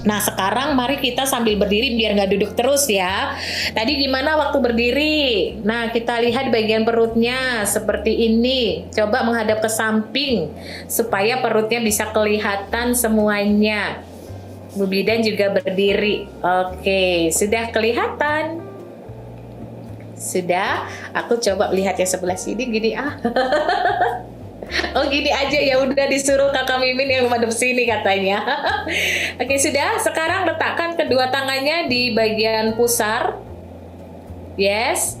Nah, sekarang mari kita sambil berdiri biar nggak duduk terus ya. Tadi gimana waktu berdiri? Nah, kita lihat bagian perutnya seperti ini. Coba menghadap ke samping supaya perutnya bisa kelihatan semuanya. Bu Bidan juga berdiri. Oke, sudah kelihatan? Sudah? Aku coba lihat yang sebelah sini gini Oh gini aja ya udah disuruh kakak Mimin yang madep sini katanya. Oke sudah, sekarang letakkan kedua tangannya di bagian pusar. Yes.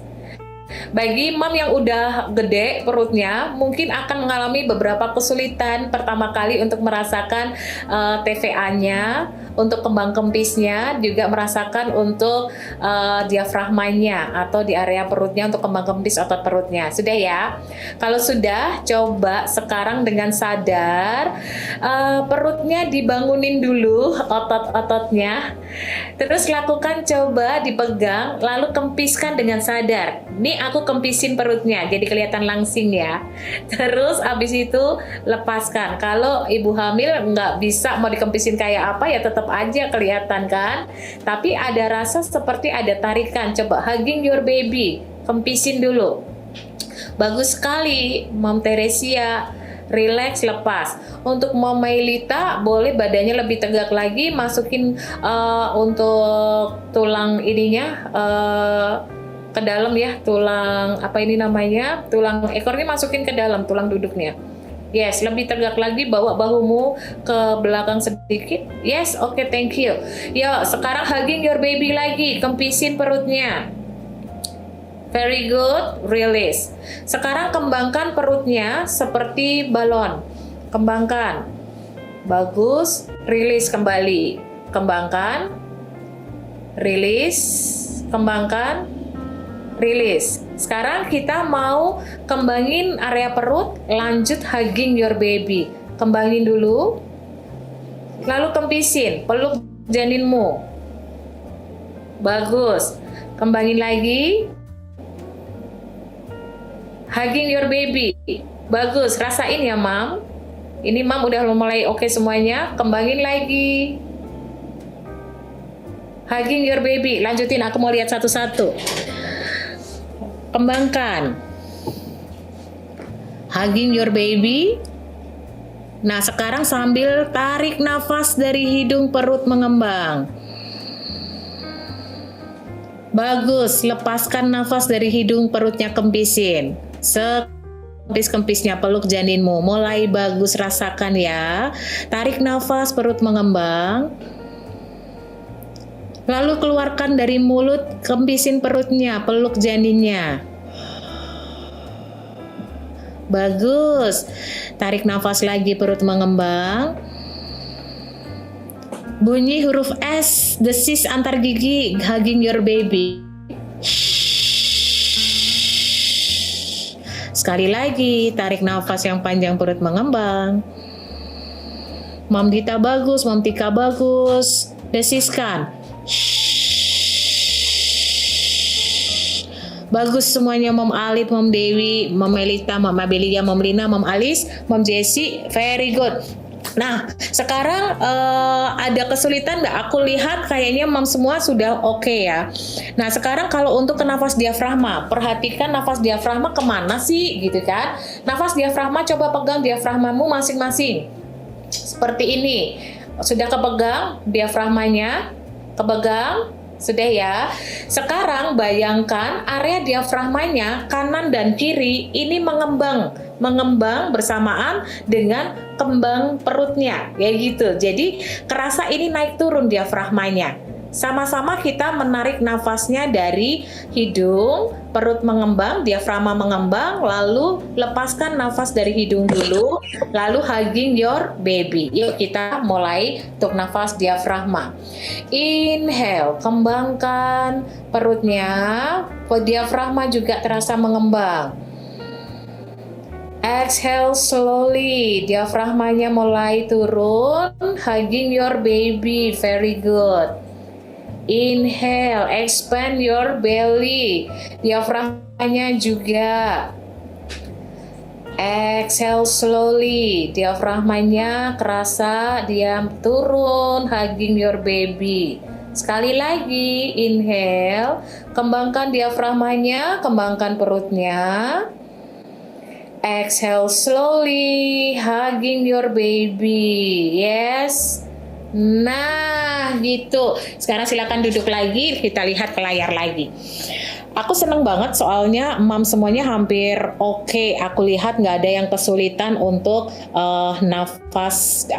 Bagi mom yang udah gede perutnya, mungkin akan mengalami beberapa kesulitan pertama kali untuk merasakan TVA-nya, untuk kembang kempisnya, juga merasakan untuk diafragmanya atau di area perutnya untuk kembang kempis otot perutnya. Sudah ya? Kalau sudah, coba sekarang dengan sadar perutnya dibangunin dulu otot-ototnya. Terus lakukan coba dipegang, lalu kempiskan dengan sadar. Ini aku kempisin perutnya, jadi kelihatan langsing ya. Terus abis itu lepaskan. Kalau ibu hamil nggak bisa mau dikempisin kayak apa ya tetap aja kelihatan kan. Tapi ada rasa seperti ada tarikan. Coba hugging your baby, kempisin dulu. Bagus sekali, Mom Teresia. Relax, lepas. Untuk Mom Mailita boleh badannya lebih tegak lagi, masukin untuk tulang ininya ke dalam ya, tulang apa ini namanya, tulang ekornya masukin ke dalam, tulang duduknya. Yes, lebih tegak lagi, bawa bahumu ke belakang sedikit. Yes, oke, thank you. Yuk, sekarang hugging your baby lagi, kempisin perutnya. Very good, release. Sekarang kembangkan perutnya seperti balon. Kembangkan. Bagus, release kembali. Kembangkan. Release, kembangkan. Release. Sekarang kita mau kembangin area perut, lanjut hugging your baby. Kembangin dulu. Lalu kempisin, peluk janinmu. Bagus. Kembangin lagi. Hugging your baby. Bagus, rasain ya, Mam. Ini Mam udah mulai oke semuanya. Kembangin lagi. Hugging your baby. Lanjutin, aku mau lihat satu-satu. Kembangkan. Hugging your baby. Nah, sekarang sambil tarik nafas dari hidung, perut mengembang. Bagus, lepaskan nafas dari hidung, perutnya kempisin. Sekempis-kempisnya peluk janinmu. Mulai bagus, rasakan ya. Tarik nafas, perut mengembang. Lalu keluarkan dari mulut, kempisin perutnya, peluk janinnya. Bagus. Tarik nafas lagi, perut mengembang. Bunyi huruf S, desis antar gigi, hugging your baby. Sekali lagi, tarik nafas yang panjang, perut mengembang. Mom Dita bagus, Mom Tika bagus. Desiskan. Bagus semuanya, Mom Alit, Mom Dewi, Mom Melita, Mom Abelia, Mom Lina, Mom Alis, Mom Jessie, very good. Nah, sekarang ada kesulitan nggak? Aku lihat kayaknya Mom semua sudah oke ya. Nah, sekarang kalau untuk ke nafas diafragma, perhatikan nafas diafragma kemana sih gitu kan. Nafas diafragma, coba pegang diafragmamu masing-masing. Seperti ini. Sudah kepegang diafragmanya? Kepegang? Sudah ya. Sekarang bayangkan area diafragmanya kanan dan kiri ini mengembang bersamaan dengan kembang perutnya, ya gitu. Jadi kerasa ini naik turun diafragmanya. Sama-sama kita menarik nafasnya dari hidung, perut mengembang, diafragma mengembang, lalu lepaskan nafas dari hidung dulu, lalu hugging your baby. Yuk kita mulai untuk nafas diafragma. Inhale, kembangkan perutnya, diafragma juga terasa mengembang. Exhale slowly, diafragmanya mulai turun, hugging your baby, very good. Inhale, expand your belly, diafragmanya juga. Exhale slowly, diafragmanya kerasa, diam turun, hugging your baby. Sekali lagi, inhale, kembangkan diafragmanya, kembangkan perutnya. Exhale slowly, hugging your baby. Yes. Nah, gitu. Sekarang silakan duduk lagi, kita lihat ke layar lagi. Aku seneng banget soalnya mam semuanya hampir oke. Aku lihat nggak ada yang kesulitan untuk nafas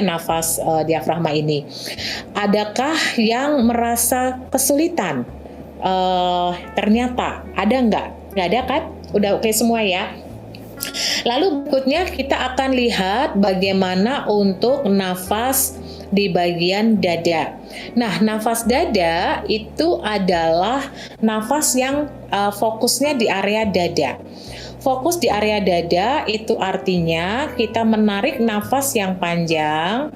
nafas diafragma ini. Adakah yang merasa kesulitan? Ternyata ada nggak? Nggak ada kan? Udah oke semua ya. Lalu berikutnya kita akan lihat bagaimana untuk nafas di bagian dada. Nah, nafas dada itu adalah nafas yang fokusnya di area dada. Fokus di area dada itu artinya kita menarik nafas yang panjang.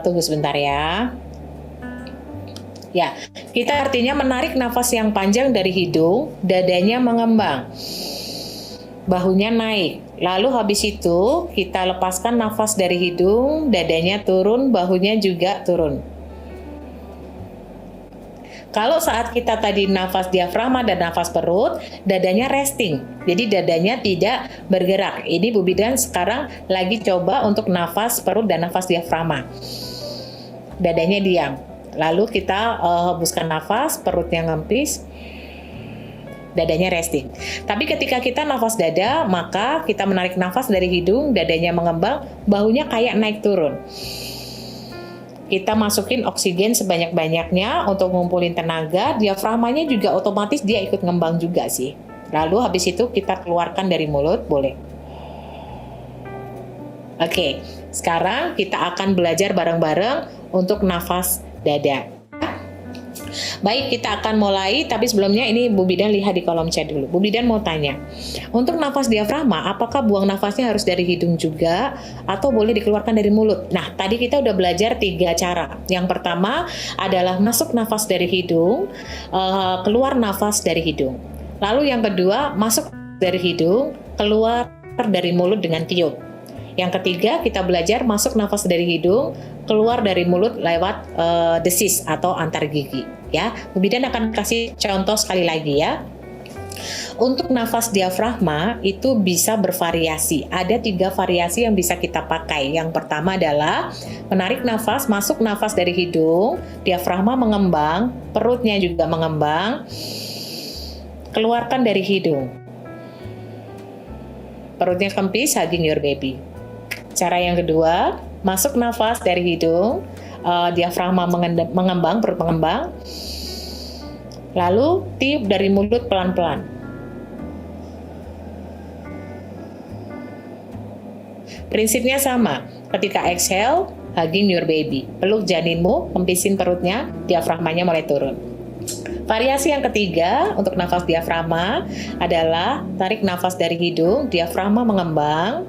Tunggu sebentar ya. Ya, kita artinya menarik nafas yang panjang dari hidung, dadanya mengembang. Bahunya naik. Lalu habis itu kita lepaskan nafas dari hidung, dadanya turun, bahunya juga turun. Kalau saat kita tadi nafas diafragma dan nafas perut, dadanya resting. Jadi dadanya tidak bergerak. Ini Bu Bidan sekarang lagi coba untuk nafas perut dan nafas diafragma. Dadanya diam. Lalu kita hembuskan nafas, perutnya ngempis, dadanya resting. Tapi ketika kita nafas dada, maka kita menarik nafas dari hidung, dadanya mengembang, bahunya kayak naik turun. Kita masukin oksigen sebanyak-banyaknya untuk ngumpulin tenaga, diafragmanya juga otomatis dia ikut ngembang juga sih. Lalu habis itu kita keluarkan dari mulut, boleh. Oke, sekarang kita akan belajar bareng-bareng untuk nafas dada. Baik, kita akan mulai, tapi sebelumnya ini Bu Bidan lihat di kolom chat dulu. Bu Bidan mau tanya, untuk nafas diafragma, apakah buang nafasnya harus dari hidung juga, atau boleh dikeluarkan dari mulut? Nah, tadi kita udah belajar 3 cara. Yang pertama adalah masuk nafas dari hidung, keluar nafas dari hidung. Lalu yang kedua, masuk dari hidung, keluar dari mulut dengan tiup. Yang ketiga, kita belajar masuk nafas dari hidung, keluar dari mulut lewat desis atau antar gigi. Ya, Bu Bidan akan kasih contoh sekali lagi ya. Untuk nafas diafragma itu bisa bervariasi. Ada 3 variasi yang bisa kita pakai. Yang pertama adalah menarik nafas, masuk nafas dari hidung, diafragma mengembang, perutnya juga mengembang, keluarkan dari hidung. Perutnya kempis, hugging your baby. Cara yang kedua, masuk nafas dari hidung, diafragma mengembang, perut mengembang, lalu tiup dari mulut pelan-pelan. Prinsipnya sama, ketika exhale, hugging your baby, peluk janinmu, kempisin perutnya, diafragmanya mulai turun. Variasi yang ketiga untuk nafas diafragma adalah tarik nafas dari hidung, diafragma mengembang,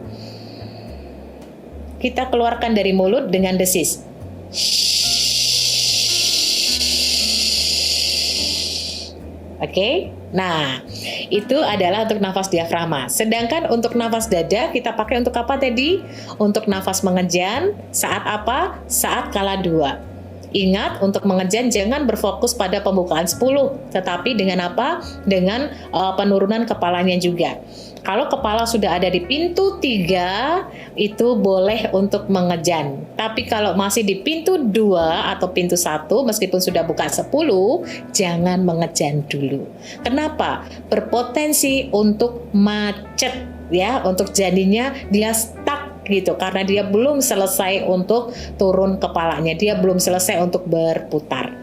kita keluarkan dari mulut dengan desis. Oke? Nah, itu adalah untuk nafas diafragma. Sedangkan untuk nafas dada kita pakai untuk apa tadi? Untuk nafas mengejan. Saat apa? Saat kala 2. Ingat, untuk mengejan jangan berfokus pada pembukaan 10, tetapi dengan apa? Dengan penurunan kepalanya juga. Kalau kepala sudah ada di pintu 3, itu boleh untuk mengejan. Tapi kalau masih di pintu 2 atau pintu 1, meskipun sudah buka 10, jangan mengejan dulu. Kenapa? Berpotensi untuk macet ya, untuk janinnya dia stuck gitu, karena dia belum selesai untuk turun kepalanya, dia belum selesai untuk berputar.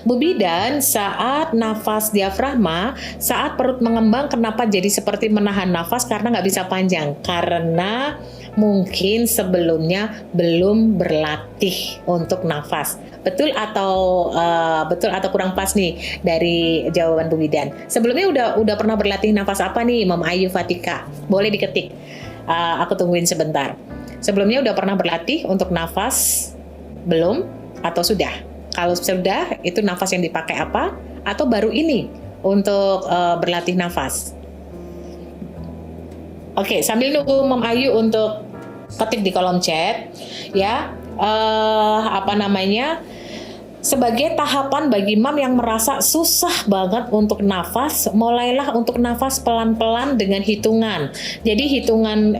Bu Bidan saat nafas diafragma, saat perut mengembang, kenapa jadi seperti menahan nafas? Karena nggak bisa panjang, karena mungkin sebelumnya belum berlatih untuk nafas. Betul atau kurang pas nih dari jawaban Bu Bidan? Sebelumnya udah pernah berlatih nafas apa nih, Mama Ayu Fatika? Boleh diketik. Aku tungguin sebentar. Sebelumnya udah pernah berlatih untuk nafas? Belum? Atau sudah? Kalau sudah, itu nafas yang dipakai apa? Atau baru ini untuk berlatih nafas? Oke, sambil nunggu Mam Ayu untuk ketik di kolom chat, ya. Sebagai tahapan bagi Mam yang merasa susah banget untuk nafas, mulailah untuk nafas pelan-pelan dengan hitungan. Jadi hitungan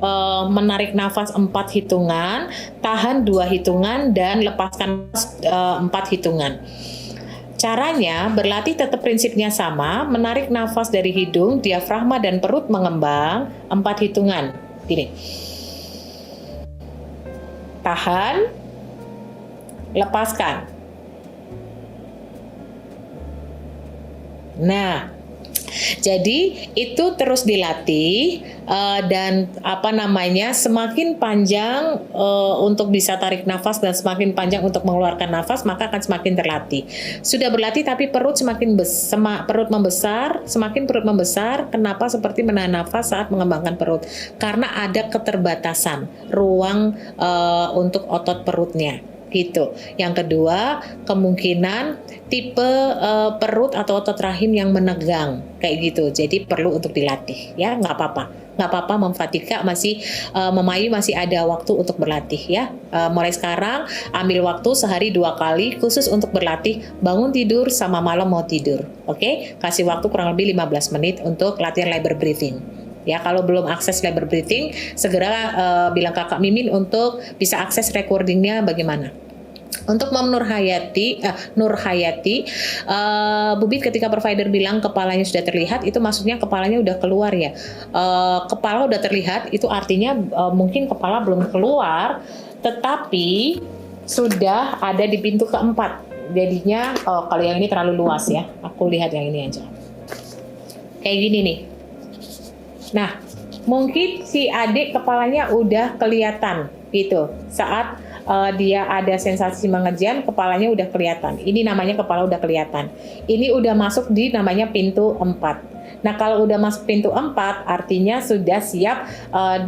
menarik nafas 4 hitungan, tahan 2 hitungan, dan lepaskan 4 hitungan. Caranya berlatih tetap prinsipnya sama, menarik nafas dari hidung, diafragma dan perut mengembang 4 hitungan. Gini. Tahan, lepaskan. Nah, jadi itu terus dilatih dan semakin panjang untuk bisa tarik nafas dan semakin panjang untuk mengeluarkan nafas, maka akan semakin terlatih. Sudah berlatih tapi perut semakin perut membesar. Kenapa? Seperti menahan nafas saat mengembangkan perut. Karena ada keterbatasan ruang untuk otot perutnya. Gitu. Yang kedua, kemungkinan tipe perut atau otot rahim yang menegang kayak gitu. Jadi perlu untuk dilatih, ya. Nggak apa-apa Mam Fatika masih Memayu masih ada waktu untuk berlatih, ya. Mulai sekarang ambil waktu sehari 2 kali khusus untuk berlatih bangun tidur sama malam mau tidur. Oke? Kasih waktu kurang lebih 15 menit untuk latihan labor breathing. Ya, kalau belum akses labor breathing, segera bilang Kakak Mimin untuk bisa akses recordingnya bagaimana. Untuk Mam Nur Hayati, Bubit ketika provider bilang kepalanya sudah terlihat, itu maksudnya kepalanya udah keluar ya. Kepala udah terlihat, itu artinya mungkin kepala belum keluar, tetapi sudah ada di pintu keempat. Jadinya kalau yang ini terlalu luas ya, aku lihat yang ini aja. Kayak gini nih. Nah, mungkin si adik kepalanya udah kelihatan gitu. Saat dia ada sensasi mengejan, kepalanya udah kelihatan. Ini namanya kepala udah kelihatan. Ini udah masuk di namanya pintu 4. Nah, kalau udah masuk pintu 4, artinya sudah siap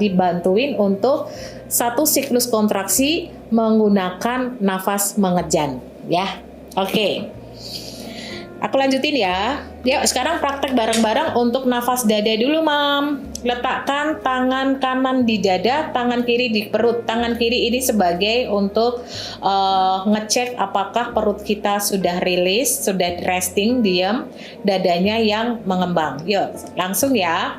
dibantuin untuk satu siklus kontraksi menggunakan nafas mengejan. Ya, oke. Aku lanjutin ya. Yuk, sekarang praktek bareng-bareng untuk nafas dada dulu, Mam. Letakkan tangan kanan di dada, tangan kiri di perut. Tangan kiri ini sebagai untuk ngecek apakah perut kita sudah rilis, sudah resting, diam, dadanya yang mengembang. Yuk, langsung ya.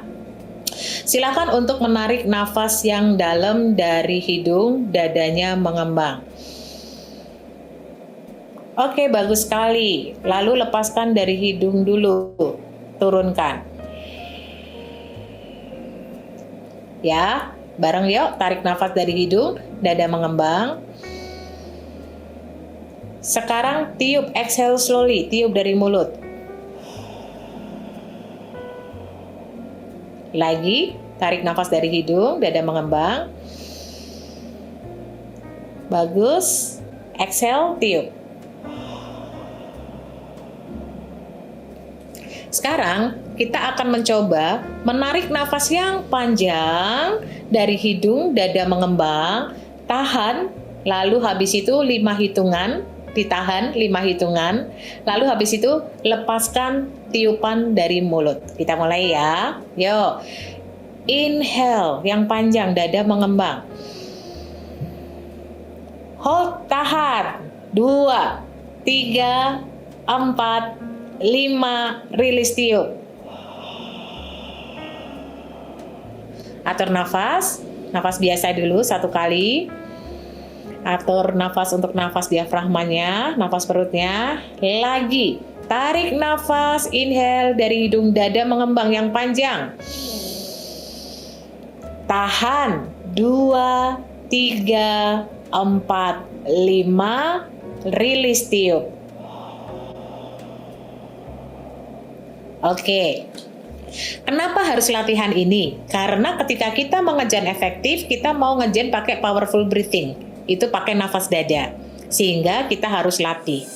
Silakan untuk menarik nafas yang dalam dari hidung, dadanya mengembang. Oke, bagus sekali. Lalu lepaskan dari hidung dulu. Turunkan. Ya, bareng yuk. Tarik nafas dari hidung, dada mengembang. Sekarang tiup, exhale slowly. Tiup dari mulut. Lagi, tarik nafas dari hidung, dada mengembang. Bagus. Exhale, tiup. Sekarang kita akan mencoba menarik nafas yang panjang dari hidung, dada mengembang, tahan, lalu habis itu 5 hitungan, ditahan 5 hitungan, lalu habis itu lepaskan tiupan dari mulut. Kita mulai ya. Yuk. Inhale yang panjang, dada mengembang. Hold, tahan. 2, 3, 4, 5, rilis tiup. Atur nafas biasa dulu 1 kali. Atur nafas untuk nafas diafragmanya, nafas perutnya. Lagi, tarik nafas, inhale dari hidung, dada mengembang yang panjang. Tahan, 2, 3, 4, 5, rilis tiup. Oke. Kenapa harus latihan ini? Karena ketika kita mengejan efektif, kita mau ngejan pakai powerful breathing. Itu pakai nafas dada. Sehingga kita harus latih.